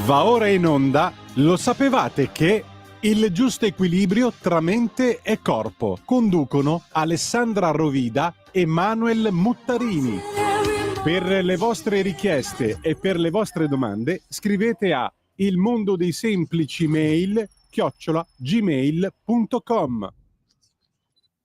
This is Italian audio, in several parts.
Va ora in onda, lo sapevate che il giusto equilibrio tra mente e corpo conducono Alessandra Rovida e Manuel Muttarini. Per le vostre richieste e per le vostre domande scrivete a ilmondodeisemplicimail@gmail.com.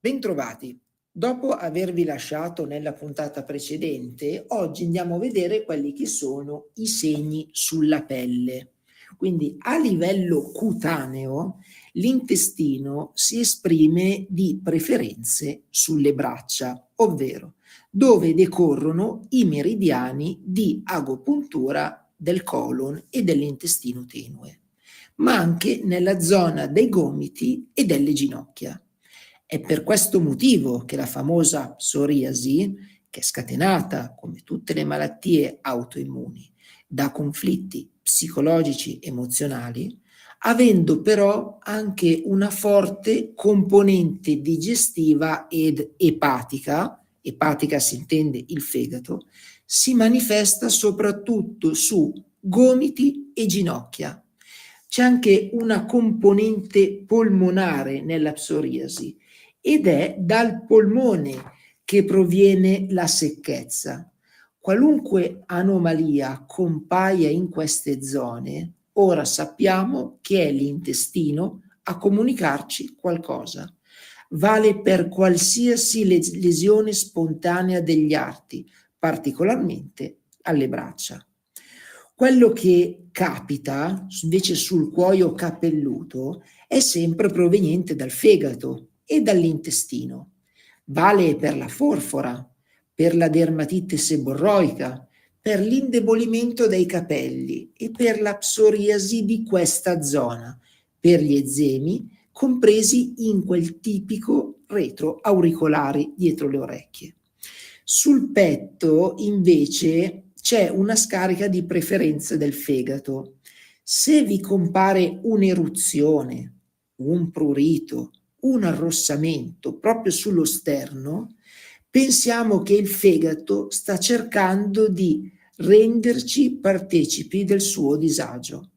Bentrovati. Dopo avervi lasciato nella puntata precedente, oggi andiamo a vedere quelli che sono i segni sulla pelle. Quindi a livello cutaneo l'intestino si esprime di preferenze sulle braccia, ovvero dove decorrono i meridiani di agopuntura del colon e dell'intestino tenue, ma anche nella zona dei gomiti e delle ginocchia. È per questo motivo che la famosa psoriasi, che è scatenata, come tutte le malattie autoimmuni, da conflitti psicologici emozionali, avendo però anche una forte componente digestiva ed epatica si intende il fegato, si manifesta soprattutto su gomiti e ginocchia. C'è anche una componente polmonare nella psoriasi, ed è dal polmone che proviene la secchezza. Qualunque anomalia compaia in queste zone, ora sappiamo che è l'intestino a comunicarci qualcosa. Vale per qualsiasi lesione spontanea degli arti, particolarmente alle braccia. Quello che capita invece sul cuoio capelluto è sempre proveniente dal fegato e dall'intestino. Vale per la forfora, per la dermatite seborroica, per l'indebolimento dei capelli e per la psoriasi di questa zona, per gli eczemi compresi in quel tipico retroauricolare dietro le orecchie. Sul petto invece c'è una scarica di preferenze del fegato. Se vi compare un'eruzione, un prurito, un arrossamento proprio sullo sterno, pensiamo che il fegato sta cercando di renderci partecipi del suo disagio.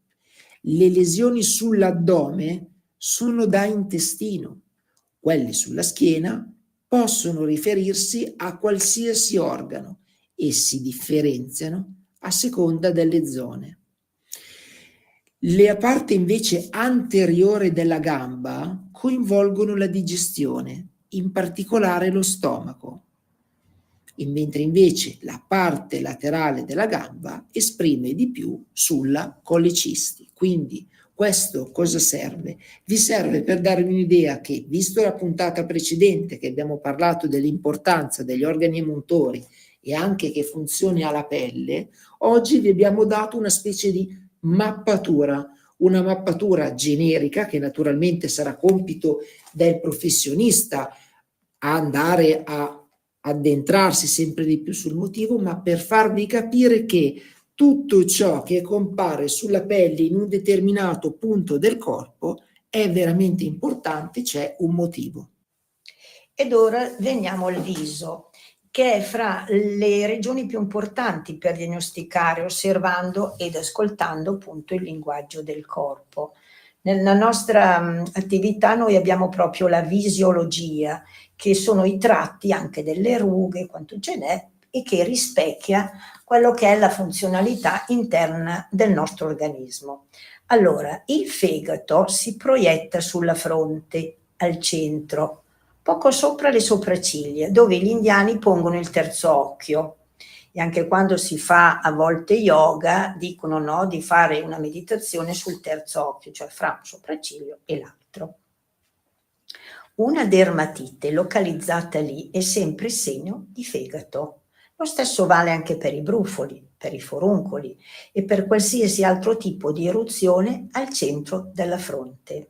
Le lesioni sull'addome sono da intestino, quelle sulla schiena possono riferirsi a qualsiasi organo e si differenziano a seconda delle zone. Le parti invece anteriore della gamba coinvolgono la digestione, in particolare lo stomaco, mentre invece la parte laterale della gamba esprime di più sulla colecisti. Quindi questo cosa serve? Vi serve per darvi un'idea che, visto la puntata precedente che abbiamo parlato dell'importanza degli organi emuntori e anche che funzioni alla pelle, oggi vi abbiamo dato una specie di mappatura, una mappatura generica che naturalmente sarà compito del professionista a andare a addentrarsi sempre di più sul motivo, ma per farvi capire che tutto ciò che compare sulla pelle in un determinato punto del corpo è veramente importante, c'è un motivo. Ed ora veniamo al viso, che è fra le regioni più importanti per diagnosticare osservando ed ascoltando appunto il linguaggio del corpo. Nella nostra attività noi abbiamo proprio la visiologia, che sono i tratti anche delle rughe, quanto ce n'è, e che rispecchia quello che è la funzionalità interna del nostro organismo. Allora, il fegato si proietta sulla fronte, al centro, poco sopra le sopracciglia, dove gli indiani pongono il terzo occhio. E anche quando si fa a volte yoga, dicono no, di fare una meditazione sul terzo occhio, cioè fra un sopracciglio e l'altro. Una dermatite localizzata lì è sempre segno di fegato. Lo stesso vale anche per i brufoli, per i foruncoli e per qualsiasi altro tipo di eruzione al centro della fronte.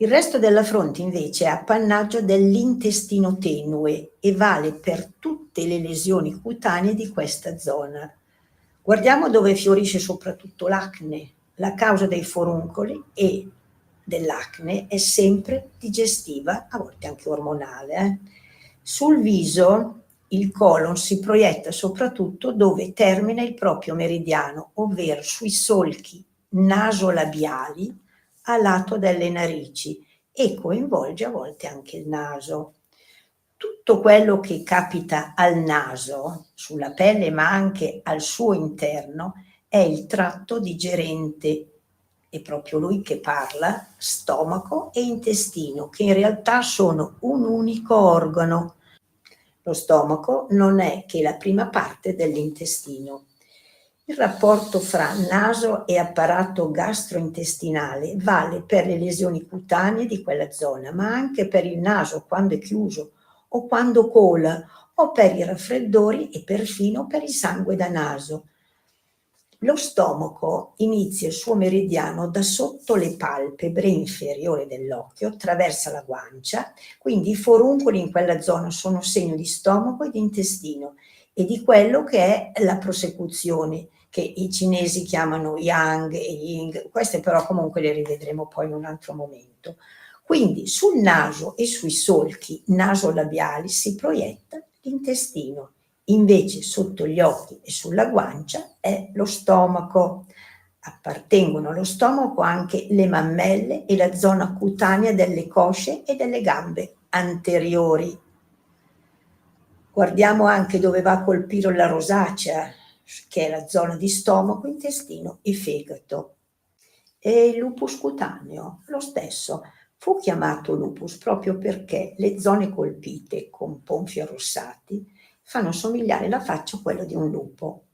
Il resto della fronte invece è appannaggio dell'intestino tenue e vale per tutte le lesioni cutanee di questa zona. Guardiamo dove fiorisce soprattutto l'acne. La causa dei foruncoli e dell'acne è sempre digestiva, a volte anche ormonale. Sul viso il colon si proietta soprattutto dove termina il proprio meridiano, ovvero sui solchi nasolabiali a lato delle narici e coinvolge a volte anche il naso. Tutto quello che capita al naso, sulla pelle ma anche al suo interno, è il tratto digerente. È proprio lui che parla, stomaco e intestino, che in realtà sono un unico organo. Lo stomaco non è che la prima parte dell'intestino. Il rapporto fra naso e apparato gastrointestinale vale per le lesioni cutanee di quella zona, ma anche per il naso quando è chiuso o quando cola, o per i raffreddori e perfino per il sangue da naso. Lo stomaco inizia il suo meridiano da sotto le palpebre inferiori dell'occhio, attraversa la guancia, quindi i foruncoli in quella zona sono segno di stomaco e di intestino e di quello che è la prosecuzione, che i cinesi chiamano yang e ying, queste però comunque le rivedremo poi in un altro momento. Quindi sul naso e sui solchi nasolabiali si proietta l'intestino. Invece sotto gli occhi e sulla guancia è lo stomaco. Appartengono allo stomaco anche le mammelle e la zona cutanea delle cosce e delle gambe anteriori. Guardiamo anche dove va a colpire la rosacea, che è la zona di stomaco, intestino e fegato. E il lupus cutaneo, lo stesso. Fu chiamato lupus proprio perché le zone colpite con ponfi arrossati fanno somigliare la faccia a quella di un lupo.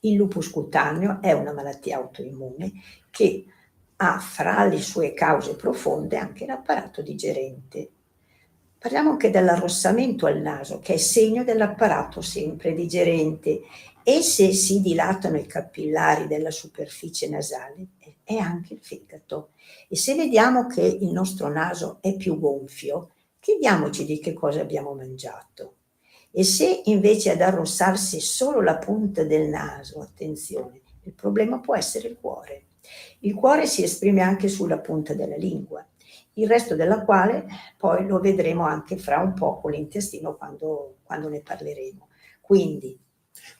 Il lupus cutaneo è una malattia autoimmune che ha fra le sue cause profonde anche l'apparato digerente. Parliamo anche dell'arrossamento al naso, che è segno dell'apparato sempre digerente, e se si dilatano i capillari della superficie nasale è anche il fegato. E se vediamo che il nostro naso è più gonfio, chiediamoci di che cosa abbiamo mangiato. E se invece ad arrossarsi solo la punta del naso, attenzione, il problema può essere il cuore. Il cuore si esprime anche sulla punta della lingua, il resto della quale poi lo vedremo anche fra un po' con l'intestino quando ne parleremo. Quindi,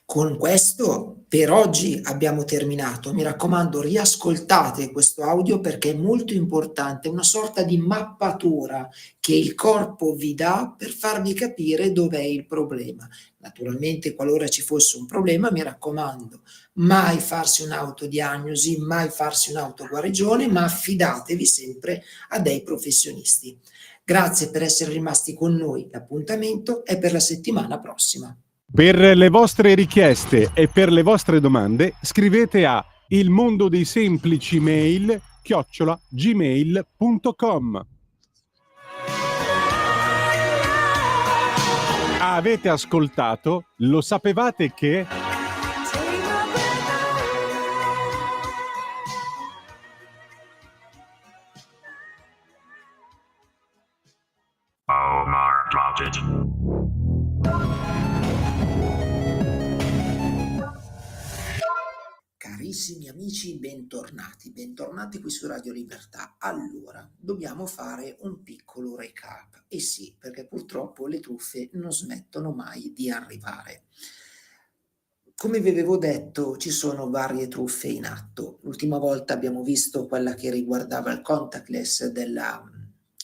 con questo per oggi abbiamo terminato. Mi raccomando, riascoltate questo audio perché è molto importante, una sorta di mappatura che il corpo vi dà per farvi capire dov'è il problema. Naturalmente, qualora ci fosse un problema, mi raccomando, mai farsi un'autodiagnosi, mai farsi un'autoguarigione, ma affidatevi sempre a dei professionisti. Grazie per essere rimasti con noi. L'appuntamento è per la settimana prossima. Per le vostre richieste e per le vostre domande scrivete a ilmondodeisemplicimail@gmail.com. Avete ascoltato? Lo sapevate che? Omar dropped it. Carissimi amici, bentornati qui su Radio Libertà. Allora, dobbiamo fare un piccolo recap. E sì, perché purtroppo le truffe non smettono mai di arrivare. Come vi avevo detto, ci sono varie truffe in atto. L'ultima volta abbiamo visto quella che riguardava il contactless della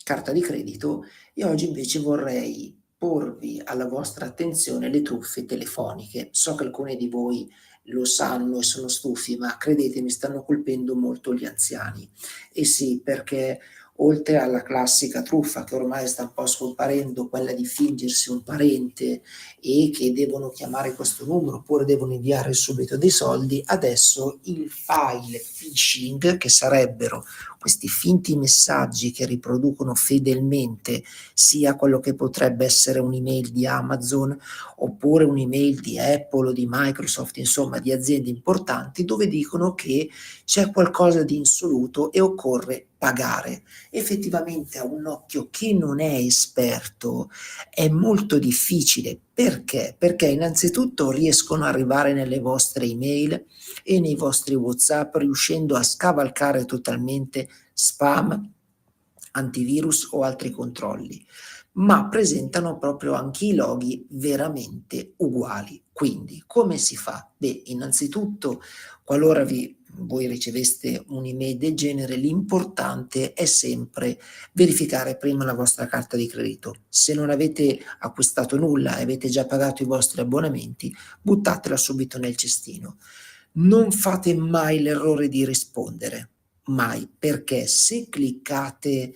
carta di credito e oggi invece vorrei porvi alla vostra attenzione le truffe telefoniche. So che alcuni di voi lo sanno e sono stufi, ma credetemi, stanno colpendo molto gli anziani. E sì, perché oltre alla classica truffa che ormai sta un po' scomparendo, quella di fingersi un parente e che devono chiamare questo numero oppure devono inviare subito dei soldi, adesso il file phishing, che sarebbero questi finti messaggi che riproducono fedelmente sia quello che potrebbe essere un'email di Amazon oppure un'email di Apple o di Microsoft, insomma di aziende importanti, dove dicono che c'è qualcosa di insoluto e occorre pagare. Effettivamente a un occhio che non è esperto è molto difficile. Perché? Perché innanzitutto riescono ad arrivare nelle vostre email e nei vostri WhatsApp, riuscendo a scavalcare totalmente spam, antivirus o altri controlli, ma presentano proprio anche i loghi veramente uguali. Quindi come si fa? Beh, innanzitutto, qualora vi voi riceveste un'email del genere, l'importante è sempre verificare prima la vostra carta di credito. Se non avete acquistato nulla e avete già pagato i vostri abbonamenti, buttatela subito nel cestino. Non fate mai l'errore di rispondere, mai, perché se cliccate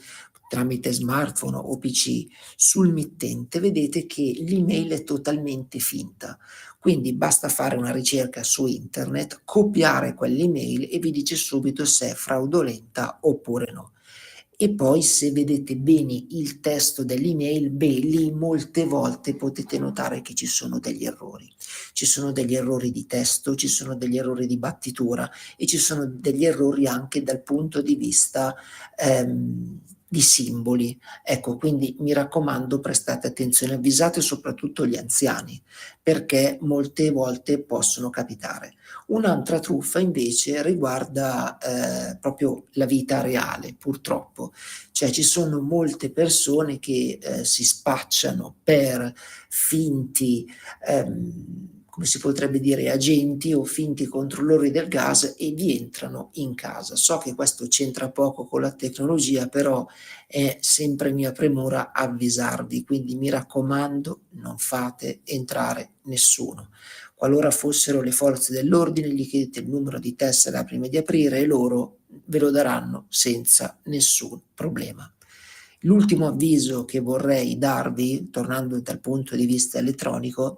tramite smartphone o PC sul mittente, vedete che l'email è totalmente finta. Quindi basta fare una ricerca su internet, copiare quell'email e vi dice subito se è fraudolenta oppure no. E poi se vedete bene il testo dell'email, beh, lì molte volte potete notare che ci sono degli errori. Ci sono degli errori di testo, ci sono degli errori di battitura e ci sono degli errori anche dal punto di vista di simboli. Ecco, quindi mi raccomando, prestate attenzione, avvisate soprattutto gli anziani, perché molte volte possono capitare. Un'altra truffa invece riguarda proprio la vita reale, purtroppo. Cioè ci sono molte persone che si spacciano per finti, come si potrebbe dire, agenti o finti controllori del gas e vi entrano in casa. So che questo c'entra poco con la tecnologia, però è sempre mia premura avvisarvi, quindi mi raccomando, non fate entrare nessuno. Qualora fossero le forze dell'ordine, gli chiedete il numero di tessera prima di aprire e loro ve lo daranno senza nessun problema. L'ultimo avviso che vorrei darvi, tornando dal punto di vista elettronico,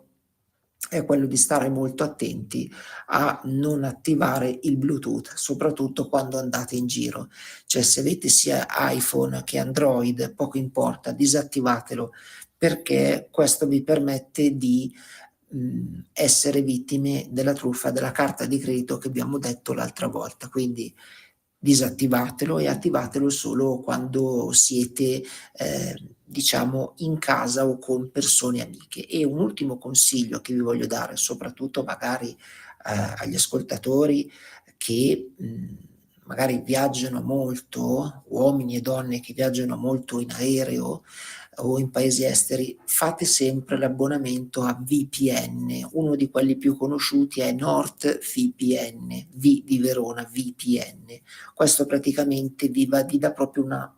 è quello di stare molto attenti a non attivare il Bluetooth, soprattutto quando andate in giro. Cioè se avete sia iPhone che Android, poco importa, disattivatelo, perché questo vi permette di essere vittime della truffa della carta di credito che abbiamo detto l'altra volta. Quindi disattivatelo e attivatelo solo quando siete diciamo in casa o con persone amiche. E un ultimo consiglio che vi voglio dare, soprattutto magari agli ascoltatori che magari viaggiano molto, uomini e donne che viaggiano molto in aereo o in paesi esteri, fate sempre l'abbonamento a VPN. Uno di quelli più conosciuti è NordVPN, V di Verona, VPN. Questo praticamente vi dà proprio una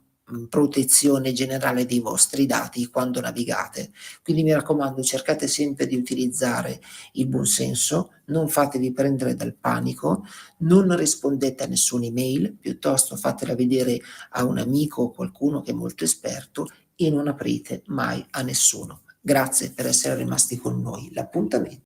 protezione generale dei vostri dati quando navigate. Quindi mi raccomando, cercate sempre di utilizzare il buon senso, non fatevi prendere dal panico, non rispondete a nessuna email, piuttosto fatela vedere a un amico o qualcuno che è molto esperto e non aprite mai a nessuno. Grazie per essere rimasti con noi. L'appuntamento